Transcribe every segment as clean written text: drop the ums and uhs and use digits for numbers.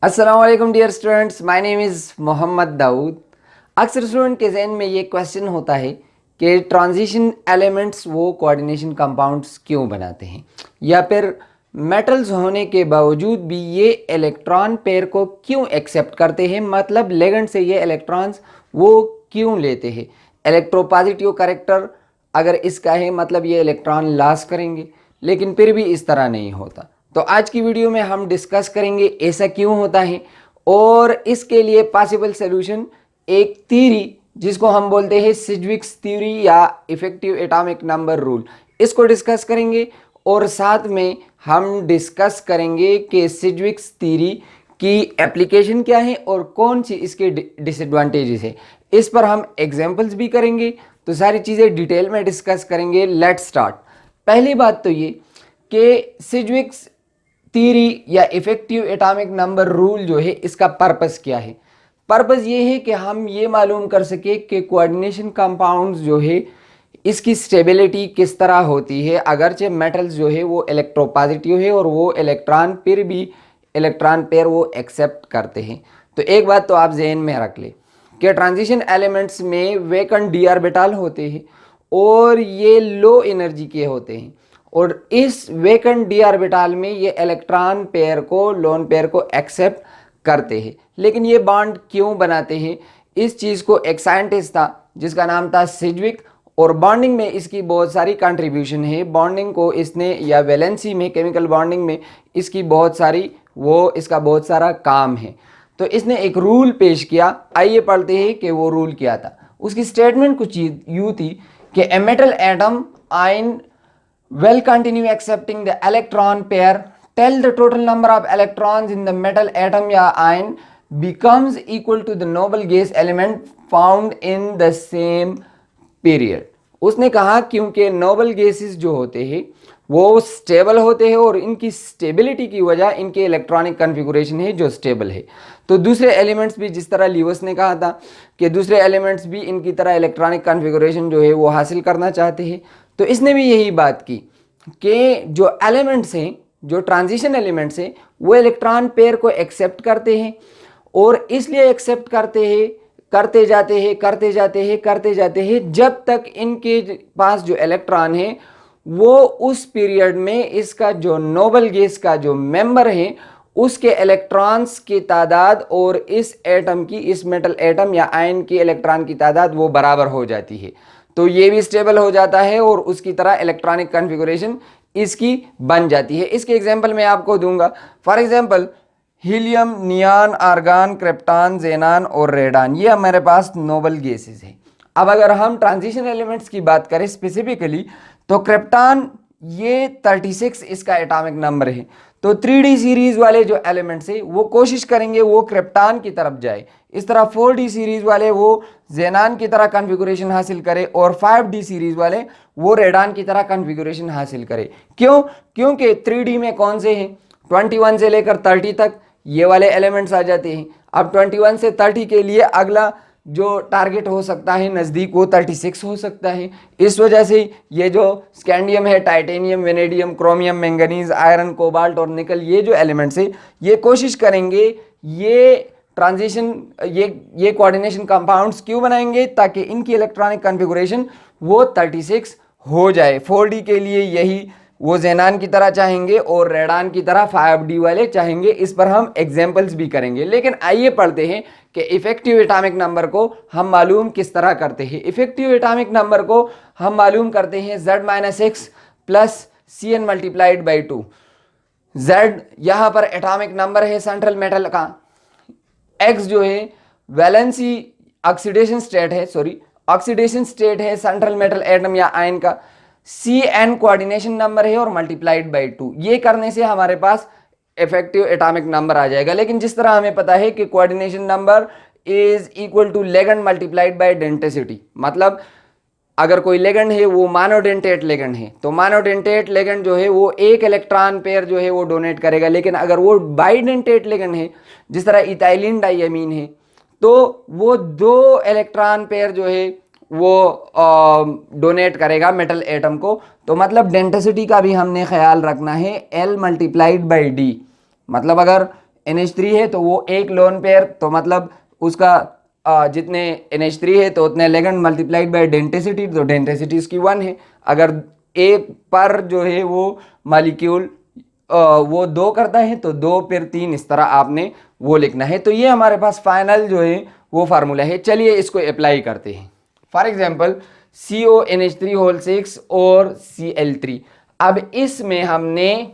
अस्सलामुअलैकुम dear students, my name is Mohammad Dawood. अक्सर student के जहन में ये क्वेश्चन होता है कि ट्रांजिशन एलिमेंट्स वो कोऑर्डिनेशन कंपाउंड्स क्यों बनाते हैं, या फिर मेटल्स होने के बावजूद भी ये इलेक्ट्रॉन पेयर को क्यों एक्सेप्ट करते हैं, मतलब लेगेंड से ये इलेक्ट्रॉन्स वो क्यों लेते हैं। इलेक्ट्रोपॉजिटिव करेक्टर अगर इसका है मतलब ये इलेक्ट्रॉन लॉस करेंगे, लेकिन फिर भी इस तरह नहीं होता। तो आज की वीडियो में हम डिस्कस करेंगे ऐसा क्यों होता है और इसके लिए पॉसिबल सॉल्यूशन एक थ्योरी जिसको हम बोलते हैं सिज्विक्स थ्योरी या इफेक्टिव एटॉमिक नंबर रूल, इसको डिस्कस करेंगे। और साथ में हम डिस्कस करेंगे कि सिज्विक्स थ्योरी की एप्लीकेशन क्या है और कौन सी इसके डिसएडवांटेजेस है। इस पर हम एग्जांपल्स भी करेंगे, तो सारी चीज़ें डिटेल में डिस्कस करेंगे। Let's start. पहली बात तो ये कि सिज्विक्स थ्योरी या इफेक्टिव एटॉमिक नंबर रूल जो है इसका पर्पस क्या है। पर्पस ये है कि हम ये मालूम कर सके कि कोऑर्डिनेशन कंपाउंड्स जो है इसकी स्टेबिलिटी किस तरह होती है, अगरचे मेटल्स जो है वो इलेक्ट्रोपॉजिटिव है और वो इलेक्ट्रॉन फिर भी इलेक्ट्रॉन पेयर वो एक्सेप्ट करते हैं। तो एक बात तो आप जहन में रख ले कि ट्रांजिशन एलिमेंट्स में वैकेंट डी ऑर्बिटल होते हैं और ये लो एनर्जी के होते हैं, और इस वैकेंट डी ऑर्बिटल में ये इलेक्ट्रॉन पेयर को लोन पेयर को एक्सेप्ट करते हैं। लेकिन ये बॉन्ड क्यों बनाते हैं, इस चीज़ को एक साइंटिस्ट था जिसका नाम था सिज्विक, और बॉन्डिंग में इसकी बहुत सारी कंट्रीब्यूशन है। बॉन्डिंग को इसने या वैलेंसी में केमिकल बॉन्डिंग में इसकी बहुत सारी इसका बहुत सारा काम है। तो इसने एक रूल पेश किया, आइए पढ़ते हैं कि वो रूल क्या था। उसकी स्टेटमेंट कुछ यूँ थी कि ए मेटल एटम आइन will continue accepting the electron pair till the total number of electrons in the metal atom या ion becomes equal to the noble gas element found in the same period। उसने कहा क्योंकि noble gases जो होते हैं वो stable होते हैं और इनकी स्टेबिलिटी की वजह इनके इलेक्ट्रॉनिक कन्फिगुरेशन है जो स्टेबल है। तो दूसरे एलिमेंट्स भी, जिस तरह ल्यूइस ने कहा था कि दूसरे एलिमेंट्स भी इनकी तरह इलेक्ट्रॉनिक कन्फिगुरेशन जो है वो हासिल करना चाहते हैं, तो इसने भी यही बात की कि जो एलिमेंट्स हैं, जो ट्रांजिशन एलिमेंट्स हैं, वो इलेक्ट्रॉन पेयर को एक्सेप्ट करते हैं, और इसलिए एक्सेप्ट करते हैं, करते जाते हैं करते जाते हैं करते जाते हैं जब तक इनके पास जो इलेक्ट्रॉन है वो उस पीरियड में इसका जो नोबल गैस का जो मेंबर है उसके इलेक्ट्रॉन्स की तादाद और इस एटम की, इस मेटल एटम या आयन की इलेक्ट्रॉन की तादाद वो बराबर हो जाती है। तो ये भी स्टेबल हो जाता है और उसकी तरह इलेक्ट्रॉनिक कन्फिगुरेशन इसकी बन जाती है। इसके एग्जांपल मैं आपको दूंगा। For example helium, neon, argon, krypton, xenon और रेडान, ये हमारे पास नोबल गैसेस है। अब अगर हम ट्रांजिशन एलिमेंट्स की बात करें स्पेसिफिकली, तो क्रिप्टॉन ये 36 इसका एटॉमिक नंबर है। तो 3D सीरीज वाले जो एलिमेंट्स है वो कोशिश करेंगे वो क्रिप्टॉन की तरफ जाए, इस तरह 4D सीरीज वाले वो जेनान की तरह कॉन्फ़िगरेशन हासिल करे, और 5D सीरीज वाले वो रेडान की तरह कॉन्फ़िगरेशन हासिल करे। क्यों? क्योंकि 3D में कौन से हैं, 21 से लेकर 30 तक ये वाले एलिमेंट्स आ जाते हैं। अब 21 से 30 के लिए अगला जो टारगेट हो सकता है नज़दीक वो 36 हो सकता है। इस वजह से ये जो स्कैंडियम है, titanium, vanadium, chromium, manganese, iron, cobalt और निकल, ये जो एलिमेंट्स है ये कोशिश करेंगे ये ट्रांजिशन, ये कोऑर्डिनेशन कंपाउंड्स क्यों बनाएंगे, ताकि इनकी इलेक्ट्रॉनिक कॉन्फ़िगरेशन वो 36 हो जाए। 4D के लिए यही वो जेनान की तरह चाहेंगे और रेडान की तरह 5D वाले चाहेंगे। इस पर हम एग्जाम्पल्स भी करेंगे। लेकिन आइए पढ़ते हैं कि इफेक्टिव एटॉमिक नंबर को हम मालूम किस तरह करते हैं। इफेक्टिव एटॉमिक नंबर को हम मालूम करते हैं Z-X plus Cn multiplied by 2। Z यहाँ पर एटॉमिक नंबर है सेंट्रल मेटल का, X जो है वैलेंसी ऑक्सीडेशन स्टेट है, ऑक्सीडेशन स्टेट है सेंट्रल मेटल एटम या आयन का, Cn कोऑर्डिनेशन नंबर है और मल्टीप्लाइड बाई 2। ये करने से हमारे पास इफेक्टिव एटॉमिक नंबर आ जाएगा। लेकिन जिस तरह हमें पता है कि coordination number is equal to ligand multiplied by density, मतलब अगर कोई लेगेंड है वो मोनोडेंटेट लेगेंड है, तो मोनोडेंटेट लेगेंड जो है वो एक इलेक्ट्रॉन पेयर जो है वो डोनेट करेगा। लेकिन अगर वो बाइडेंटेट लेगेंड है, जिस तरह इथाइलिन डाइअमीन है, तो वो 2 इलेक्ट्रॉन पेयर जो है वो डोनेट करेगा मेटल एटम को। तो मतलब डेंसिटी का भी हमने ख्याल रखना है, L मल्टीप्लाइड बाई D। मतलब अगर NH3 है तो वो एक लोन पेयर, तो मतलब उसका जितने NH3 है तो उतने लिगेंड मल्टीप्लाइड बाय डेंसिटी, तो डेंसिटी इसकी 1 है। अगर ए पर जो है वो मॉलिक्यूल वो 2 करता है तो 2 फिर 3, इस तरह आपने वो लिखना है। तो ये हमारे पास फाइनल जो है वो फार्मूला है। चलिए इसको अप्लाई करते हैं। फॉर एग्जाम्पल CONH3 होल 6 और Cl3। अब इसमें हमने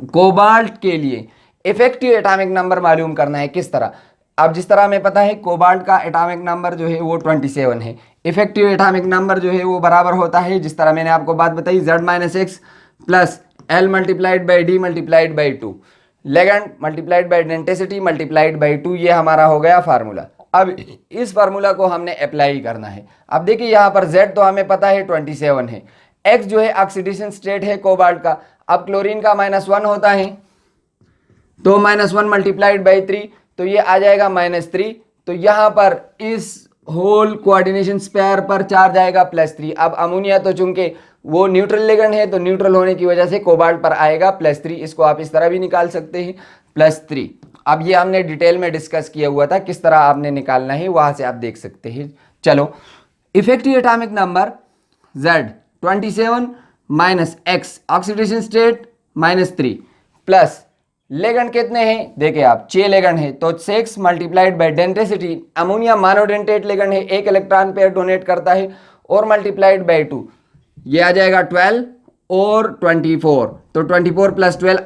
कोबाल्ट के लिए इफेक्टिव एटॉमिक नंबर मालूम करना है। किस तरह? अब जिस तरह हमें पता है कोबाल्ट का एटॉमिक नंबर जो है वो 27 है। इफेक्टिव एटॉमिक नंबर जो है वो बराबर होता है, जिस तरह मैंने आपको बात बताई, Z-X plus L multiplied by D multiplied by 2, ligand multiplied by density multiplied by 2। ये हमारा हो गया फार्मूला। अब इस फार्मूला को हमने अप्लाई करना है। अब देखिए यहाँ पर Z तो हमें पता है 27 है, X जो है ऑक्सीडेशन स्टेट है कोबाल्ट का। अब क्लोरीन का -1 होता है तो -1 मल्टीप्लाइड बाई 3, तो ये आ जाएगा -3। तो यहाँ पर इस होल कोऑर्डिनेशन स्पेयर पर चार्ज आएगा +3। अब अमोनिया तो चूंकि वो न्यूट्रल लिगेंड है तो न्यूट्रल होने की वजह से कोबाल्ट पर आएगा +3। इसको आप इस तरह भी निकाल सकते हैं +3। अब ये हमने डिटेल में डिस्कस किया हुआ था, किस तरह आपने निकालना है वहां से आप देख सकते हैं। चलो, effective atomic number Z-27 minus X oxidation state -3 plus legend कितने हैं देखिए आप, 6 लेगन है तो 6 multiplied by density, ammonia monodentate legend है, एक इलेक्ट्रॉन पेयर डोनेट करता है, और मल्टीप्लाइड बाय 2, ये आ जाएगा 12 और 24, तो 24 प्लस 12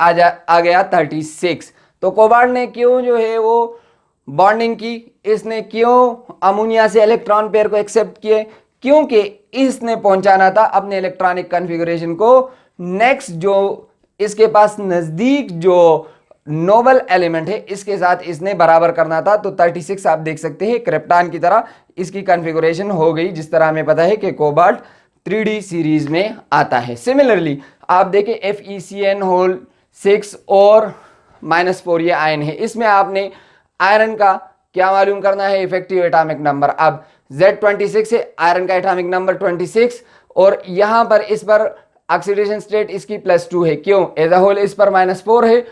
आ गया 36। तो कोबाल्ट ने क्यों जो है वो बॉन्डिंग की, इसने क्यों अमोनिया से इलेक्ट्रॉन पेयर को एक्सेप्ट किए? क्योंकि इसने पहुंचाना था अपने इलेक्ट्रॉनिक कॉन्फ़िगरेशन को नेक्स्ट जो इसके पास नजदीक जो नोबल एलिमेंट है इसके साथ इसने बराबर करना था। तो 36 आप देख सकते हैं क्रिप्टॉन की तरह इसकी कॉन्फ़िगरेशन हो गई, जिस तरह हमें पता है कि कोबाल्ट 3D सीरीज में आता है। सिमिलरली आप देखें FeCN होल 6 और -4 ये आयन है, इसमें आपने आयरन का क्या मालूम करना है? Effective atomic number. अब Z26 है, आयरन का एटॉमिक नंबर 26, और यहां पर इस पर ऑक्सीडेशन स्टेट इसकी +2 है। क्यों? एज अ होल इस पर -4 है,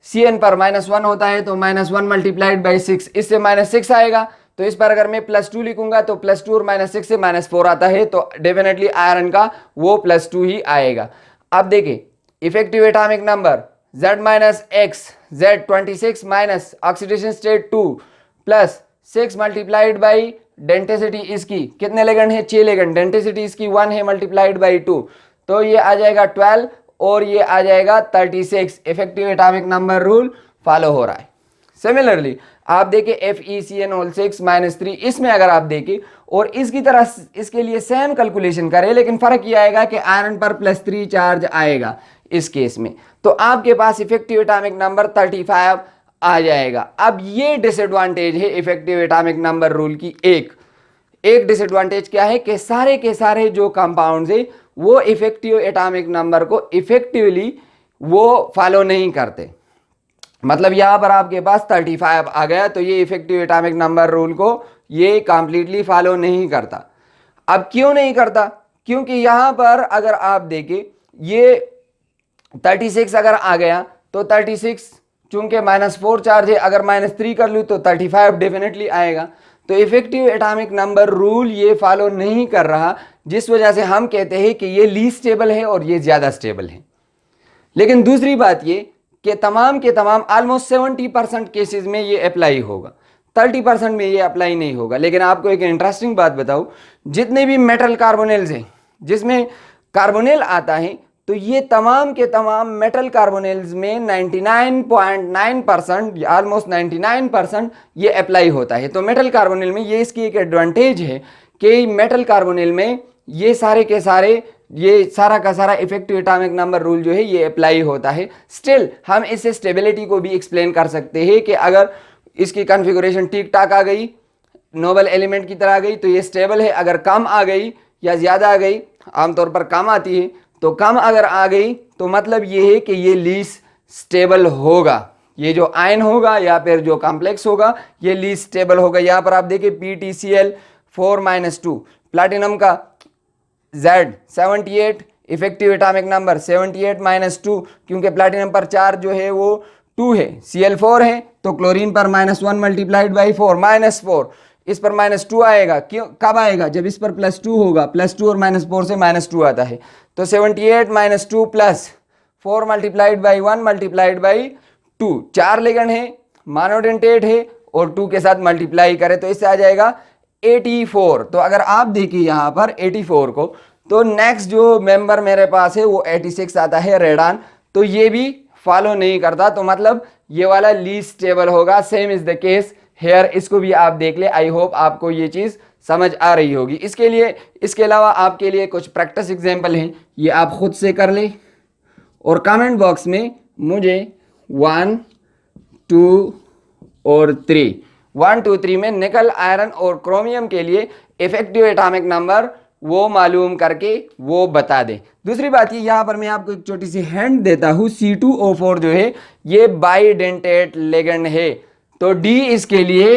CN पर -1 होता है तो -1 मल्टीप्लाइड बाई 6, इससे -6 आएगा। तो इस पर अगर मैं +2 लिखूंगा तो +2 और -6 से -4 आता है, तो डेफिनेटली आयरन का वो +2 ही आएगा। अब देखिए effective atomic number Z-X Z26 minus oxidation state 2 plus 6 multiplied by density इसकी कितने लेगेंड है? 6 लेगेंड, डेंसिटी इसकी 1 है मल्टीप्लाइड बाई 2, तो ये आ जाएगा 12 और ये आ जाएगा 36। Effective atomic number rule follow हो रहा है। सिमिलरली आप देखिए FeCN होल 6 -3, इसमें अगर आप देखें और इसकी तरह इसके लिए सेम कैलकुलेशन करें, लेकिन फर्क ये आएगा कि आयरन पर +3 चार्ज आएगा इस केस में, तो आपके पास इफेक्टिव एटॉमिक नंबर 35 आ जाएगा। अब ये डिसएडवांटेज है इफेक्टिव एटॉमिक नंबर रूल की। एक डिसएडवांटेज क्या है कि सारे के सारे जो कंपाउंड्स है वो इफेक्टिव एटॉमिक नंबर को इफेक्टिवली वो फॉलो नहीं करते। मतलब यहां पर आपके पास 35 आ गया तो ये इफेक्टिव एटॉमिक नंबर रूल को ये कंप्लीटली फॉलो नहीं करता। अब क्यों नहीं करता? क्योंकि यहां पर अगर आप देखें ये 36 अगर आ गया तो 36 चूंकि -4 चार्ज है, अगर -3 कर लूँ तो 35 डेफिनेटली आएगा। तो इफेक्टिव एटॉमिक नंबर रूल ये फॉलो नहीं कर रहा, जिस वजह से हम कहते हैं कि ये लीस्ट स्टेबल है और ये ज़्यादा स्टेबल है। लेकिन दूसरी बात ये कि तमाम के तमाम ऑलमोस्ट 70% केसेस में ये अप्लाई होगा, 30% में ये अप्लाई नहीं होगा। लेकिन आपको एक इंटरेस्टिंग बात बताऊं, जितने भी मेटल कार्बोनेल्स हैं जिसमें कार्बोनेल आता है, तो ये तमाम के तमाम मेटल कार्बोनेल्स में 99.9% ऑलमोस्ट 99% ये अप्लाई होता है। तो मेटल कार्बोनेल में ये इसकी एक एडवांटेज है कि मेटल कार्बोनेल में ये सारे के सारे ये सारा का सारा इफेक्टिव एटॉमिक नंबर रूल जो है ये अप्लाई होता है। स्टिल हम इससे स्टेबिलिटी को भी एक्सप्लेन कर सकते हैं कि अगर इसकी कॉन्फ़िगरेशन ठीक ठाक आ गई, नोबल एलिमेंट की तरह आ गई तो ये स्टेबल है, अगर कम आ गई या ज़्यादा आ गई, आमतौर पर कम आती है, तो कम अगर आ गई तो मतलब ये है कि ये लीस्ट स्टेबल होगा। ये जो आयन होगा या फिर जो कॉम्प्लेक्स होगा ये लीस्ट स्टेबल होगा। यहाँ पर आप देखिए PtCl4-2, प्लैटिनम का Z78 इफेक्टिव एटॉमिक नंबर 78 -2, क्योंकि प्लैटिनम पर चार्ज जो है वो 2 है, Cl4 है, तो क्लोरीन पर -1 मल्टीप्लाइड बाई 4 -4, इस पर -2 आएगा। क्यों, कब आएगा, जब इस पर +2 होगा, +2 और -4 से -2 आता है, तो 78 - 2 + 4 multiplied by 1 multiplied by 2, 4 ligand है, मोनोडेंटेट है, और 2 के साथ मल्टीप्लाई करें तो इससे आ जाएगा 84। तो अगर आप देखिए यहाँ पर 84 को, तो नेक्स्ट जो मेंबर मेरे पास है वो 86 आता है, रेडान, तो ये भी फॉलो नहीं करता, तो मतलब ये वाला लीस्ट स्टेबल होगा। Same is the case hair, इसको भी आप देख ले। आई होप आपको ये चीज समझ आ रही होगी। इसके अलावा आपके लिए कुछ प्रैक्टिस एग्जांपल हैं, ये आप खुद से कर ले और कमेंट बॉक्स में मुझे 1, 2 और 3, 1, 2, 3 में निकल, आयरन और क्रोमियम के लिए इफेक्टिव एटॉमिक नंबर वो मालूम करके वो बता दें। दूसरी बात ये, यहाँ पर मैं आपको एक छोटी सी हिंट देता हूँ, C2O4 जो है ये बाइडेंटेट लेगेंड है, तो D इसके लिए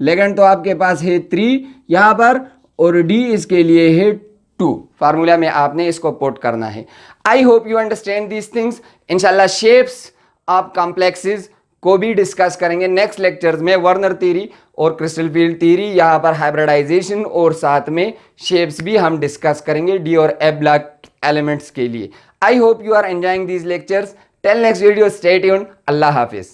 लेगेंड तो आपके पास है 3 यहाँ पर, और D इसके लिए है 2। फार्मूला में आपने इसको पुट करना है। आई hope you understand these things. इंशाल्लाह शेप्स ऑफ कॉम्प्लेक्सेस को भी डिस्कस करेंगे नेक्स्ट लेक्चर्स में, वर्नर थ्योरी और क्रिस्टल फील्ड थ्योरी, यहाँ पर हाइब्रिडाइजेशन, और साथ में शेप्स भी हम डिस्कस करेंगे डी और एफ ब्लॉक एलिमेंट्स के लिए। I hope you are enjoying these lectures. Till next video, stay tuned. अल्लाह हाफिज।